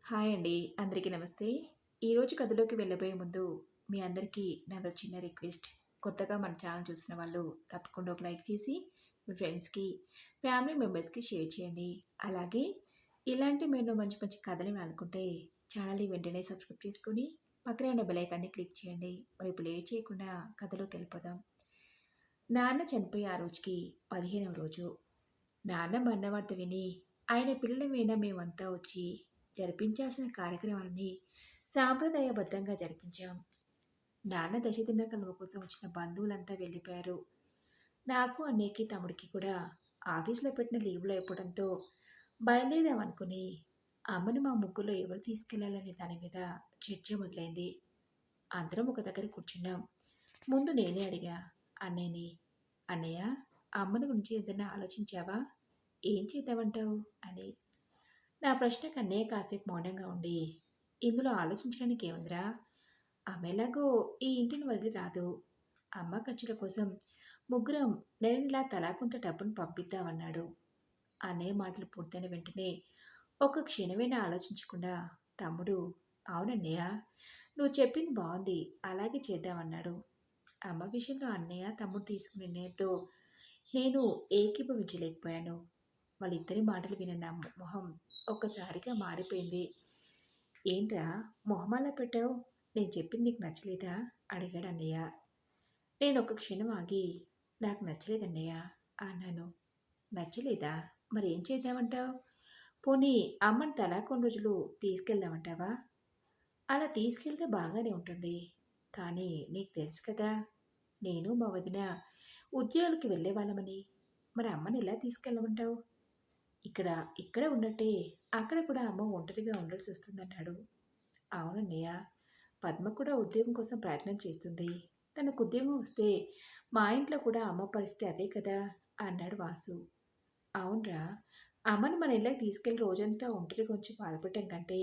Hi అండి. అందరికీ నమస్తే. ఈరోజు కథలోకి వెళ్ళబోయే ముందు మీ అందరికీ నాదో చిన్న రిక్వెస్ట్. కొత్తగా మన ఛానల్ చూసిన వాళ్ళు తప్పకుండా ఒక లైక్ చేసి మీ ఫ్రెండ్స్‌కి, ఫ్యామిలీ మెంబర్స్‌కి షేర్ చేయండి. అలాగే ఇలాంటి మరెన్నో మంచి మంచి కథలు వినాలనుకుంటే ఛానల్‌ని వెంటనే సబ్స్క్రైబ్ చేసుకొని పక్కనే ఉన్న బెల్ ఐకాన్‌ని క్లిక్ చేయండి. మరి ఇప్పుడు లేట్ చేయకుండా కథలోకెళ్ళిపోదాం. నాన్న చనిపోయి ఆ రోజుకి 15వ రోజు. నాన్న మరణవార్త విని ఆయన పిల్లల మీద మేమంతా వచ్చి జరిపించాల్సిన కార్యక్రమాలని సాంప్రదాయబద్ధంగా జరిపించాం. నాన్న దశదిన కలువ కోసం వచ్చిన బంధువులంతా వెళ్ళిపోయారు. నాకు అన్నయ్యకి తమ్ముడికి కూడా ఆఫీస్లో పెట్టిన లీవ్లు అయిపోవడంతో బయలుదేరామనుకుని అమ్మని మా ముగ్గులో ఎవరు తీసుకెళ్లాలనే దాని మీద చర్చ మొదలైంది. అందరం ఒక దగ్గర కూర్చున్నాం. ముందు నేనే అడిగా అన్నయ్యని, అన్నయ్య, అమ్మని గురించి ఏదైనా ఆలోచించావా? ఏం చేద్దామంటావు అని. నా ప్రశ్నకు అన్నయ్య కాసేపు మౌనంగా ఉండి, ఇందులో ఆలోచించడానికి ఏముందిరా? ఆమె ఎలాగో ఈ ఇంటిని వదిలి రాదు. అమ్మ ఖర్చుల కోసం ముగ్గురం నెల నెలా తలా కొంత డబ్బును పంపిద్దామన్నాడు. అన్నయ్య మాటలు పూర్తయిన వెంటనే ఒక క్షణమైనా ఆలోచించకుండా తమ్ముడు, అవునన్నయ్య, నువ్వు చెప్పింది బాగుంది, అలాగే చేద్దామన్నాడు. అమ్మ విషయంలో అన్నయ్య తమ్ముడు తీసుకున్న నిర్ణయంతో నేను ఏకీభవించలేకపోయాను. వాళ్ళిద్దరి మాటలు విన్న నా మొహం ఒక్కసారిగా మారిపోయింది. ఏంట్రా మొహమాల పెట్టావు? నేను చెప్పింది నీకు నచ్చలేదా? అడిగాడు అన్నయ్య. నేను ఒక క్షణం ఆగి, నాకు నచ్చలేదన్నయ్య అన్నాను. నచ్చలేదా? మరేం చేద్దామంటావు? పోనీ అమ్మని తలా కొన్ని రోజులు తీసుకెళ్దామంటావా? అలా తీసుకెళ్తే బాగానే ఉంటుంది. కానీ నీకు తెలుసు కదా, నేను మా వదిన ఉద్యోగాలకి వెళ్ళేవాళ్ళమని. మరి అమ్మని ఎలా తీసుకెళ్ళమంటావు? ఇక్కడ ఇక్కడ ఉన్నట్టే అక్కడ కూడా అమ్మ ఒంటరిగా ఉండాల్సొస్తుందన్నాడు. అవునన్నయ్య, పద్మ కూడా ఉద్యోగం కోసం ప్రయత్నం చేస్తుంది. తనకు ఉద్యోగం వస్తే మా ఇంట్లో కూడా అమ్మ పరిస్థితి అదే కదా అన్నాడు వాసు. అవునరా, అమ్మను మన ఇళ్ళకి తీసుకెళ్లి రోజంతా ఒంటరిగా ఉంచి బాధపడటం కంటే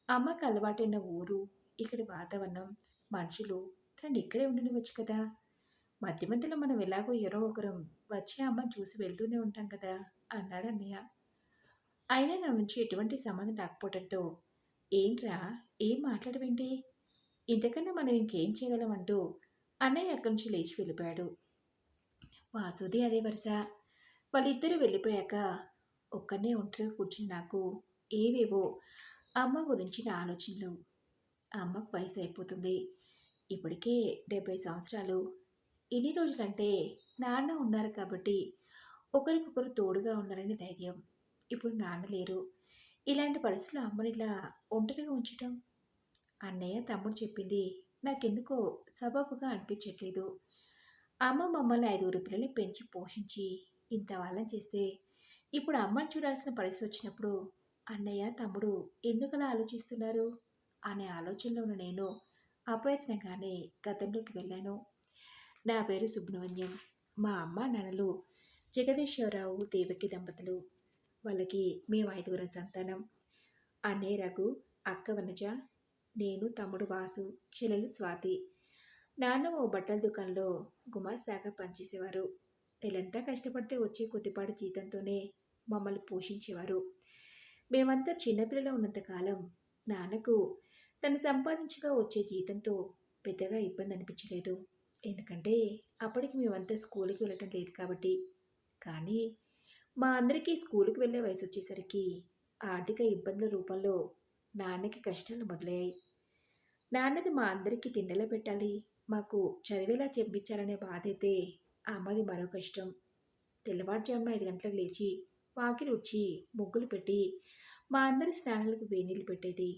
అమ్మకి అలవాటైన ఊరు, ఇక్కడి వాతావరణం, మనుషులు తనని ఇక్కడే ఉండనివ్వచ్చు కదా. మధ్య మధ్యలో మనం ఎలాగో ఎవరో ఒకరం వచ్చి అమ్మని చూసి వెళ్తూనే ఉంటాం కదా అన్నాడు అన్నయ్య. అయినా నా నుంచి ఎటువంటి సంబంధం రాకపోవడంతో, ఏంట్రా, ఏం మాట్లాడవేంటి? ఇంతకన్నా మనం ఇంకేం చేయగలం అంటూ అన్నయ్య అక్కడి నుంచి లేచి వెళ్ళిపోయాడు. వాసుది అదే వరుస. వాళ్ళిద్దరూ వెళ్ళిపోయాక ఒక్కనే ఒంటరిగా కూర్చుని నాకు ఏవేవో అమ్మ గురించిన ఆలోచనలు. అమ్మకు వయసు అయిపోతుంది. ఇప్పటికే 70 సంవత్సరాలు. ఇన్ని రోజులంటే నాన్న ఉన్నారు కాబట్టి ఒకరికొకరు తోడుగా ఉన్నారని ధైర్యం. ఇప్పుడు నాన్న లేరు. ఇలాంటి పరిస్థితుల్లో అమ్మనిలా ఒంటరిగా ఉంచటం, అన్నయ్య తమ్ముడు చెప్పింది నాకెందుకో సబబుగా అనిపించట్లేదు. అమ్మ మమ్మల్ని 5 పిల్లల్ని పెంచి పోషించి ఇంత వాళ్ళని చేస్తే ఇప్పుడు అమ్మని చూడాల్సిన పరిస్థితి వచ్చినప్పుడు అన్నయ్య తమ్ముడు ఎందుకలా ఆలోచిస్తున్నారు అనే ఆలోచనలో ఉన్న నేను అప్రయత్నంగానే గతంలోకి వెళ్ళాను. నా పేరు సుబ్రహ్మణ్యం. మా అమ్మ నాన్నలు జగదీశ్వరరావు, దేవకి దంపతులు. వాళ్ళకి మేము 5గురం సంతానం. అన్నయ్య రఘు, అక్క వనజ, నేను, తమ్ముడు వాసు, చెల్లెలు స్వాతి. నాన్న ఓ బట్టల దుకాణంలో గుమాస్తాగా పనిచేసేవారు. నెలంతా కష్టపడితే వచ్చే కొద్దిపాటి జీతంతోనే మమ్మల్ని పోషించేవారు. మేమంతా చిన్నపిల్లలు ఉన్నంతకాలం నాన్నకు తను సంపాదించగా వచ్చే జీతంతో పెద్దగా ఇబ్బంది అనిపించలేదు. ఎందుకంటే అప్పటికి మేమంతా స్కూల్కి వెళ్ళటం లేదు కాబట్టి. కానీ మా అందరికీ స్కూలుకి వెళ్ళే వయసు వచ్చేసరికి ఆర్థిక ఇబ్బందుల రూపంలో నాన్నకి కష్టాలు మొదలయ్యాయి. నాన్నది మా అందరికీ తిండెలా పెట్టాలి, మాకు చదివేలా చెప్పించాలనే బాధ అయితే అమ్మది మరో కష్టం. తెల్లవారుజామున 5 గంటలకు లేచి వాకిలి ఉడ్చి ముగ్గులు పెట్టి మా అందరి స్నానాలకు వేనీళ్ళు పెట్టేది.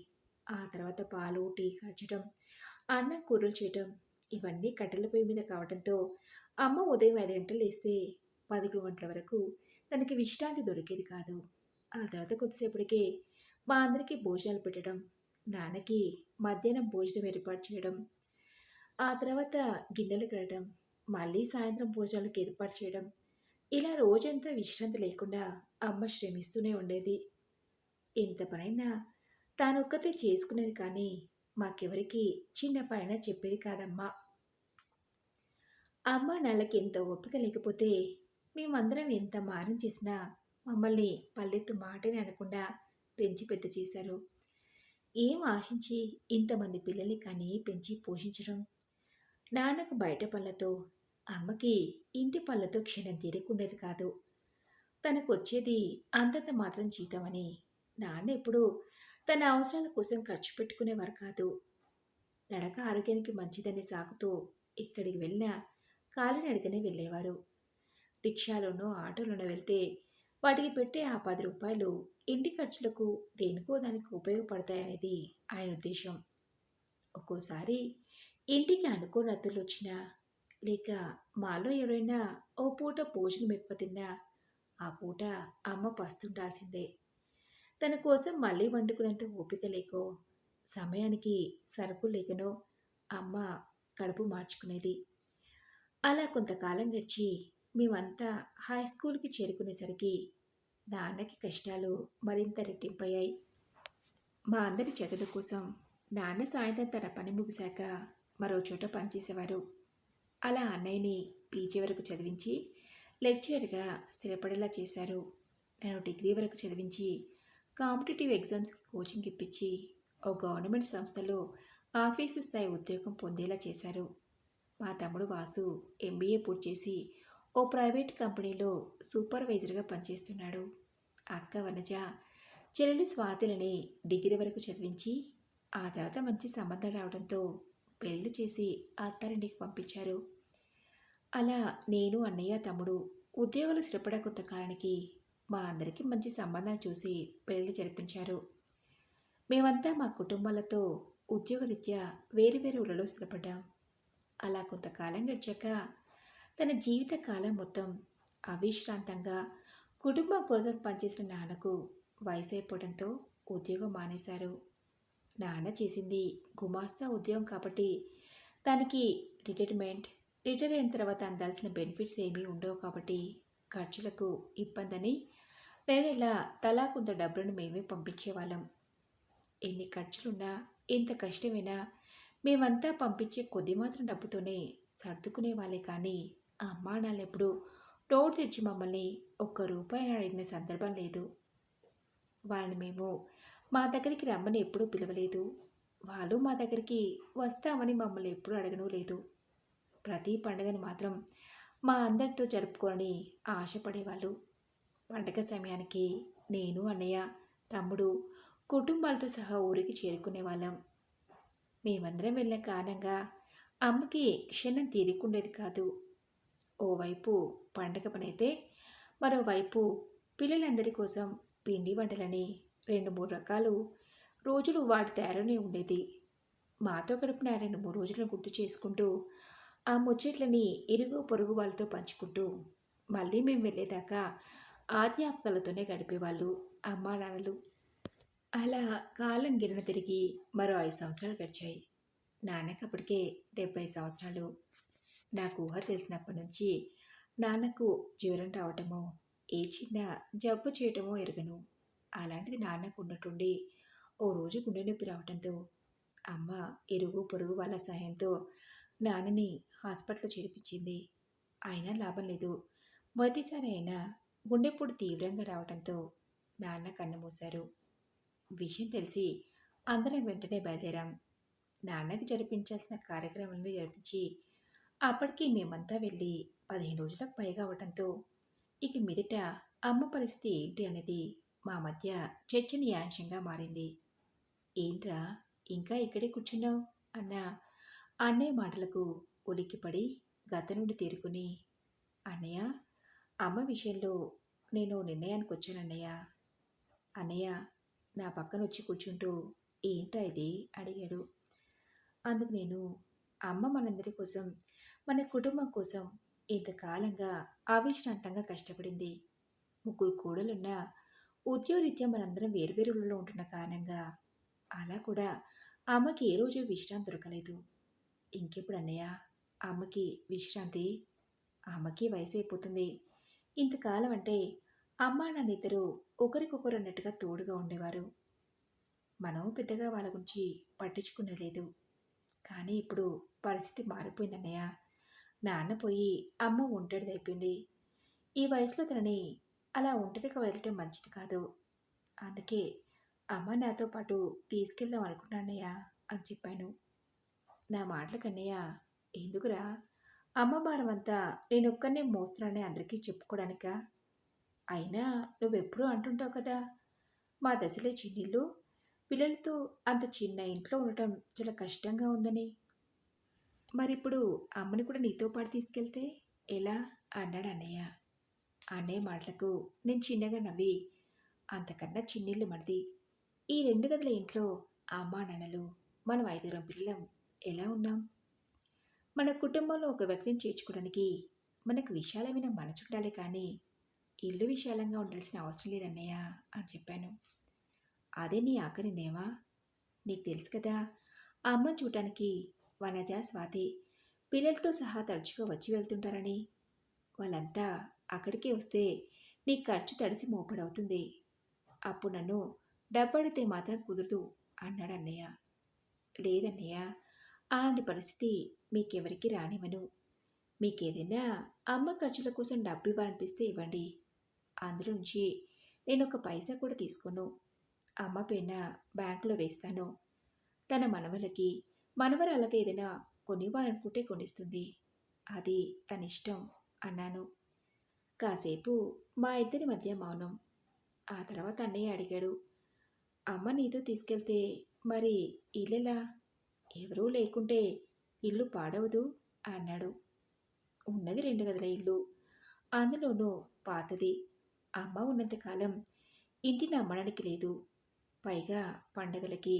ఆ తర్వాత పాలు, టీ కాచడం, అన్నం కూరలు చేయటం, ఇవన్నీ కట్టెల పొయ్యి మీద కావడంతో అమ్మ ఉదయం 5 గంటలు లేస్తే 11 గంటల వరకు తనకి విశ్రాంతి దొరికేది కాదు. ఆ తర్వాత కొద్దిసేపటికే మా అందరికీ భోజనాలు పెట్టడం, నాన్నకి మధ్యాహ్నం భోజనం ఏర్పాటు చేయడం, ఆ తర్వాత గిన్నెలు కడగడం, మళ్ళీ సాయంత్రం భోజనాలకు ఏర్పాటు చేయడం, ఇలా రోజంతా విశ్రాంతి లేకుండా అమ్మ శ్రమిస్తూనే ఉండేది. ఎంత పనైనా తానొక్కతే చేసుకునేది కానీ మాకెవరికి చిన్న పనైనా చెప్పేది కాదమ్మా. అమ్మ నాన్నకి ఎంత ఓపిక లేకపోతే మేమందరం ఎంత మారం చేసినా మమ్మల్ని పల్లెత్తు మాటని అనకుండా పెంచి పెద్ద చేశారు. ఏం ఆశించి ఇంతమంది పిల్లల్ని కని, పెంచి, పోషించడం? నాన్నకు బయట పనులతో, అమ్మకి ఇంటి పనులతో క్షణం తీరికుండేది కాదు. తనకొచ్చేది అంతంత మాత్రం జీతమని నాన్న ఎప్పుడూ తన అవసరాల కోసం ఖర్చు పెట్టుకునేవారు కాదు. నడక ఆరోగ్యానికి మంచిదని సాకుతో ఎక్కడికి వెళ్ళినా కాలినడకనే వెళ్ళేవారు. రిక్షాలోనో, ఆటోలోనో వెళ్తే వాటికి పెట్టే ఆ రూ. 10 ఇంటి ఖర్చులకు దేనికో దానికి ఉపయోగపడతాయనేది ఆయన ఉద్దేశం. ఒక్కోసారి ఇంటికి అనుకోని అతిథులొచ్చినా, లేక మాలో ఎవరైనా ఓ పూట భోజనం ఎక్కువ తిన్నా, ఆ పూట అమ్మ పస్తుండాల్సిందే. తన కోసం మళ్ళీ వండుకునేంత ఓపిక లేకో, సమయానికి సరుకులు లేకనో అమ్మ కడుపు మార్చుకునేది. అలా కొంతకాలం గడిచి మేమంతా హై స్కూల్‌కి చేరుకునేసరికి నాన్నకి కష్టాలు మరింత రెట్టింపయ్యాయి. మా అందరి చదువుల కోసం నాన్న సాయంత్రం తన పని ముగిశాక మరో చోట పనిచేసేవారు. అలా అన్నయ్యని పీజీ వరకు చదివించి లెక్చరర్‌గా స్థిరపడేలా చేశారు. నన్ను డిగ్రీ వరకు చదివించి కాంపిటీటివ్ ఎగ్జామ్స్‌కి కోచింగ్ ఇప్పించి ఓ గవర్నమెంట్ సంస్థలో ఆఫీసు స్థాయి ఉద్యోగం పొందేలా చేశారు. మా తమ్ముడు వాసు ఎంబీఏ పూర్తి చేసి ఓ ప్రైవేట్ కంపెనీలో సూపర్వైజర్‌గా పనిచేస్తున్నాడు. అక్క వనజ, చెల్లెలు స్వాతిలని డిగ్రీ వరకు చదివించి ఆ తర్వాత మంచి సంబంధాలు రావడంతో పెళ్లి చేసి అత్తారింటికి పంపించారు. అలా నేను, అన్నయ్య, తమ్ముడు ఉద్యోగాలు స్థిరపడే కొంతకాలానికి మా అందరికీ మంచి సంబంధాలు చూసి పెళ్లి జరిపించారు. మేమంతా మా కుటుంబాలతో ఉద్యోగరీత్యా వేరు వేరు ఊళ్ళలో స్థిరపడ్డాం. అలా కొంతకాలం గడిచాక తన జీవిత కాలం మొత్తం అవిశ్రాంతంగా కుటుంబం కోసం పనిచేసిన నాన్నకు వయసైపోవడంతో ఉద్యోగం మానేశారు. నాన్న చేసింది గుమాస్తా ఉద్యోగం కాబట్టి దానికి రిటైర్మెంట్, రిటైర్ అయిన తర్వాత అందాల్సిన బెనిఫిట్స్ ఏమీ ఉండవు కాబట్టి ఖర్చులకు ఇబ్బందని నెల తలా కొంత డబ్బులను మేమే పంపించేవాళ్ళం. ఎన్ని ఖర్చులున్నా, ఎంత కష్టమైనా మేమంతా పంపించే కొద్ది మాత్రం డబ్బుతోనే సర్దుకునే వాళ్ళే కానీ అమ్మా నాన్నెప్పుడు నోరు తెరిచి మమ్మల్ని ఒక్క రూపాయి అడిగిన సందర్భం లేదు. వాళ్ళని మేము మా దగ్గరికి రమ్మని ఎప్పుడూ పిలవలేదు. వాళ్ళు మా దగ్గరికి వస్తామని మమ్మల్ని ఎప్పుడూ అడగనూ లేదు. ప్రతి పండుగను మాత్రం మా అందరితో జరుపుకోవాలని ఆశపడేవాళ్ళు. పండగ సమయానికి నేను, అన్నయ్య, తమ్ముడు కుటుంబాలతో సహా ఊరికి చేరుకునే వాళ్ళం. మేమందరం వెళ్ళిన కారణంగా అమ్మకి క్షణం తీరికుండేది కాదు. ఓవైపు పండగ పనైతే మరోవైపు పిల్లలందరి కోసం పిండి వంటలని 2-3 రకాలు రోజులు వాటి తయారీలోనే ఉండేది. మాతో గడిపిన 2-3 రోజులను గుర్తు చేసుకుంటూ ఆ ముచ్చట్లని ఇరుగు పొరుగు వాళ్ళతో పంచుకుంటూ మళ్ళీ మేము వెళ్ళేదాకా ఆ జ్ఞాపకాలతోనే గడిపేవాళ్ళు అమ్మా నాన్నలు. అలా కాలం గిరన తిరిగి మరో 5 సంవత్సరాలు గడిచాయి. నాన్నకి అప్పటికే 70 సంవత్సరాలు. నాకు ఊహ తెలిసినప్పటి నుంచి నాన్నకు జ్వరం రావటమో, ఏ చిన్న జబ్బు చేయటమో ఎరగను. అలాంటిది నాన్నకు ఉన్నట్టుండి ఓ రోజు గుండె నొప్పి రావటంతో అమ్మ ఇరుగు పొరుగు వాళ్ళ సహాయంతో నాన్నని హాస్పిటల్‌లో చేర్పించింది. అయినా లాభం లేదు. మొదటిసారి అయినా గుండెపోటు తీవ్రంగా రావటంతో నాన్న కన్నుమూశారు. విషయం తెలిసి అందరం వెంటనే బయలుదేరాం. నాన్నకి జరిపించాల్సిన కార్యక్రమాలను జరిపించి అప్పటికి మేమంతా వెళ్ళి 15 రోజులకు పైగా అవటంతో ఇక మీదట అమ్మ పరిస్థితి ఏంటి అనేది మా మధ్య చర్చనీయాంశంగా మారింది. ఏంట్రా ఇంకా ఇక్కడే కూర్చున్నావు అన్న అన్నయ్య మాటలకు ఉలిక్కిపడి గత నుండి తేరుకుని, అన్నయ్య అమ్మ విషయంలో నేను నిర్ణయానికి వచ్చానన్నయ్య. అన్నయ్య నా పక్కన వచ్చి కూర్చుంటూ ఏంటా ఇది అడిగాడు. అందుకు నేను, అమ్మ మనందరి కోసం, మన కుటుంబం కోసం ఇంతకాలంగా అవిశ్రాంతంగా కష్టపడింది. ముగ్గురు కోడలున్నా ఉద్యోగరీత్యా మనందరం వేరువేరు ఊళ్ళలో ఉంటున్న కారణంగా అలా కూడా అమ్మకి ఏ రోజు విశ్రాంతి దొరకలేదు. ఇంకెప్పుడు అన్నయ్య అమ్మకి విశ్రాంతి? అమ్మకి వయసు అయిపోతుంది. ఇంతకాలం అంటే అమ్మా నాన్నిద్దరూ ఒకరికొకరు అన్నట్టుగా తోడుగా ఉండేవారు. మనం పెద్దగా వాళ్ళ గురించి పట్టించుకునేది లేదు. కానీ ఇప్పుడు పరిస్థితి మారిపోయిందన్నయ్య. నాన్న పోయి అమ్మ ఒంటరిదైపోయింది. ఈ వయసులో తనని అలా ఒంటరిగా వదలటం మంచిది కాదు. అందుకే అమ్మ నాతో పాటు తీసుకెళ్దాం అనుకుంటున్నానయ్య అని చెప్పాను. నా మాటలకు అన్నయ్య, ఎందుకురా? అమ్మ భారమంతా నేనొక్కడినే మోస్తున్నానని అందరికీ చెప్పుకోడానికా? అయినా నువ్వెప్పుడూ అంటుంటావు కదా! మా దశలో చిన్నిల్లు, పిల్లలతో అంత చిన్న ఇంట్లో ఉండటం చాలా కష్టంగా ఉందని. మరిప్పుడు అమ్మని కూడా నీతో పాటు తీసుకెళ్తే ఎలా? అన్నాడు అన్నయ్య. అన్నయ్య మాటలకు నేను చిన్నగా నవ్వి, అంతకన్నా చిన్నిల్లు మనది. ఈ 2 గదుల ఇంట్లో అమ్మా, నాన్నలు, మనం 5గురం పిల్లలం ఎలా ఉన్నాం? మన కుటుంబంలో ఒక వ్యక్తిని చేర్చుకోవడానికి మనకు విశాలమైన మనసుండాలి కానీ, ఇల్లు విశాలంగా ఉండాల్సిన అవసరం లేదన్నయ్య అని చెప్పాను. అదే నీ ఆఖరి నిర్ణయమా? నీకు తెలుసు కదా! ఆ అమ్మని చూడటానికి వనజ, స్వాతి పిల్లలతో సహా తరచుగా వచ్చి వెళ్తుంటారని. వాళ్ళంతా అక్కడికే వస్తే నీ ఖర్చు తడిసి మోపెడవుతుంది. అప్పుడు నన్ను డబ్బడిగితే మాత్రం కుదరదు అన్నాడు అన్నయ్య. లేదన్నయ్య, అలాంటి పరిస్థితి మీకెవరికి రానివ్వను. మీకేదైనా అమ్మ ఖర్చుల కోసం డబ్బు ఇవ్వాలనిపిస్తే ఇవ్వండి. అందులోంచి నేనొక పైసా కూడా తీసుకోను. అమ్మ పేరున బ్యాంకులో వేస్తాను. తన మనవలకి, మనవరాళ్ళకి ఏదైనా కొనివ్వాలనుకుంటే కొనిస్తుంది. అది తనిష్టం అన్నాను. కాసేపు మా ఇద్దరి మధ్య మౌనం. ఆ తర్వాత అన్నయ్య అడిగాడు. అమ్మ నీతో తీసుకెళ్తే మరి ఇల్లెలా? ఎవరూ లేకుంటే ఇల్లు పాడవదు అన్నాడు. ఉన్నది 2 గదుల ఇల్లు. అందులోనూ పాతది. అమ్మ ఉన్నంతకాలం ఇంటిని అమ్మడానికి లేదు. పైగా పండగలకి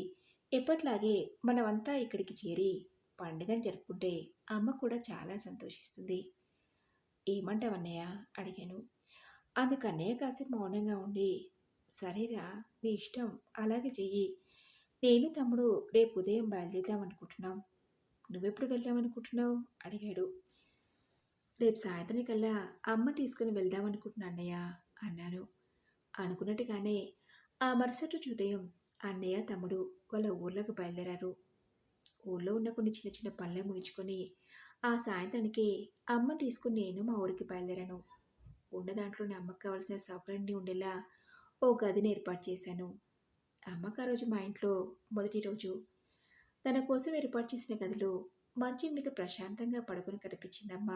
ఎప్పట్లాగే మనమంతా ఇక్కడికి చేరి పండుగను జరుపుకుంటే అమ్మ కూడా చాలా సంతోషిస్తుంది. ఏమంటావన్నయ్య అడిగాను. అందుకు అన్నయ్య కాసేపు మౌనంగా ఉండి, సరేరా నీ ఇష్టం అలాగే చెయ్యి. నేను తమ్ముడు రేపు ఉదయం బయలుదేరుదాం అనుకుంటున్నాం. నువ్వెప్పుడు వెళ్దామనుకుంటున్నావు అడిగాడు. రేపు సాయంత్రానికల్లా అమ్మ తీసుకుని వెళ్దామనుకుంటున్నా అన్నయ్య అన్నాను. అనుకున్నట్టుగానే ఆ మరుసటి రోజు ఉదయం అన్నయ్య, తమ్ముడు వాళ్ళ ఊర్లోకి బయలుదేరారు. ఊర్లో ఉన్న కొన్ని చిన్న చిన్న పనులు ముగించుకొని ఆ సాయంత్రానికి అమ్మ తీసుకుని నేను మా ఊరికి బయలుదేరాను. ఉన్న దాంట్లోనే అమ్మకు కావాల్సిన సౌకర్యాన్ని ఉండేలా ఓ గదిని ఏర్పాటు చేశాను. అమ్మకు ఆ రోజు మా ఇంట్లో మొదటి రోజు. తన కోసం ఏర్పాటు చేసిన గదిలో మంచం మీద ప్రశాంతంగా పడుకొని కనిపించిందమ్మ.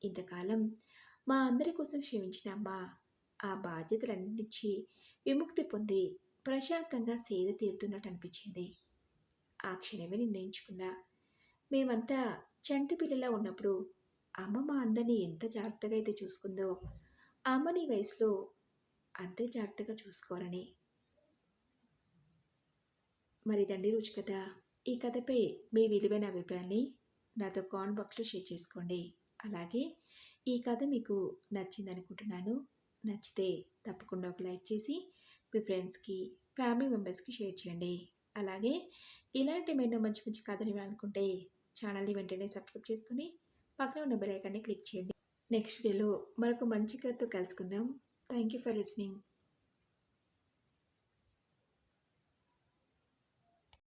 ఇంతకాలం మా అందరి కోసం క్షమించిన అమ్మ ఆ బాధ్యతలన్నించి విముక్తి పొంది ప్రశాంతంగా సేద తీరుతున్నట్టు అనిపించింది. ఆ క్షణమే నిర్ణయించుకున్నా. మేమంతా చంటి పిల్లలా ఉన్నప్పుడు అమ్మ మా అందరినీ ఎంత జాగ్రత్తగా అయితే చూసుకుందో, అమ్మని ఈ వయసులో అంతే జాగ్రత్తగా చూసుకోవాలని. మరి ఇదండి రుచి కథ. ఈ కథపై మీ విలువైన అభిప్రాయాన్ని నాతో కామెంట్ బాక్స్లో షేర్ చేసుకోండి. అలాగే ఈ కథ మీకు నచ్చిందనుకుంటున్నాను. నచ్చితే తప్పకుండా ఒక లైక్ చేసి మీ ఫ్రెండ్స్కి, ఫ్యామిలీ మెంబర్స్కి షేర్ చేయండి. అలాగే ఇలాంటి ఎన్నో మంచి మంచి కథలు వినాలనుకుంటే ఛానల్ని వెంటనే సబ్స్క్రైబ్ చేసుకుని పక్కన ఉన్న బెల్ ఐకాన్ని క్లిక్ చేయండి. నెక్స్ట్ వీడియోలో మరొక మంచి కథతో కలుసుకుందాం. Thank you for listening.